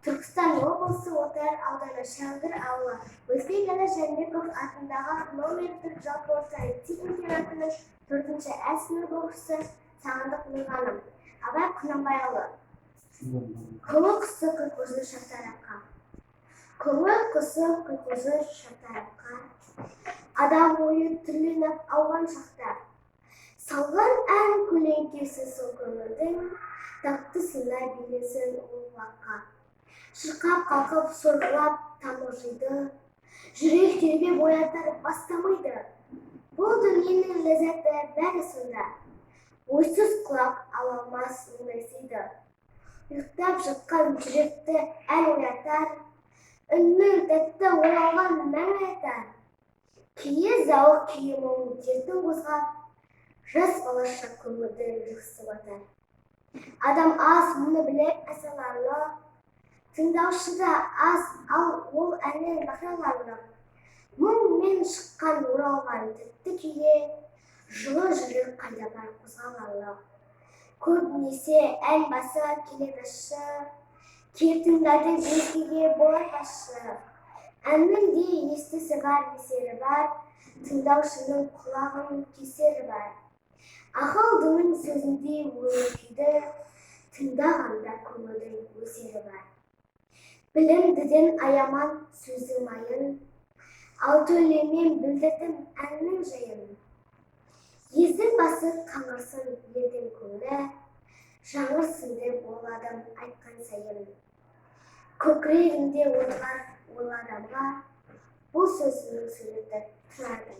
Түркістан облысы Отар ауданы Шәңгір ауылы Өзбекәлі Жәнібеков атындағы номерлік жалпы орта мектеп-интернатының 4-ші Ә сынып оқушысы Сағындық Нұрғаным. Абай Құнанбайұлы. Көңіл құсы күлкізі шартарапқа. Көңіл құсы күлкізі шартарапқа. Адам ойы түрленіп ауған шақта. Салған ән көлеңкесі сол көңілдің, тақтысына бейнесін ұлғаққа. Шырқап қалқып сорғылап тамылжиды, жүрек тербеп оятар бастамайды. Бұл дүниенің ләззаты бәрі сонда, ойсыз құлақ ала алмас мұңайсиды. Ұйықтап жатқан жүректі ән оятар, үннің тәтті оралған мән айтар. Кие зауық күйі мұң дертін қозғап, жас балаша көңілді жықсы батар. Адам аз мұны біле әсаларлы, тыңдаушыда аз, ал ол әннен бақыраларлы. Мұңмен шыққан оралған тәтті күйге, жылы жүрек қайда бар қозғаларлы. Көбінесе ән басы келеді ащы, тыңдайды безгеге болар басшы. Әннің де естісі бар, есері бар, тыңдаушының құлағын кесері бар. Ақылдының сөзінде ойлы күйді, тыңдағанда көңілдің өсері бар. Білімдіден аяман сөздің майын, ал төлемен білдірдім әннің жайын. Ездің басы қаңырсын елдің көңілі, жаңырсын деп ойладым айтқан сайын. Көкірегімде отырған ойлы адамға бұл сөзінің суреті тұрардың.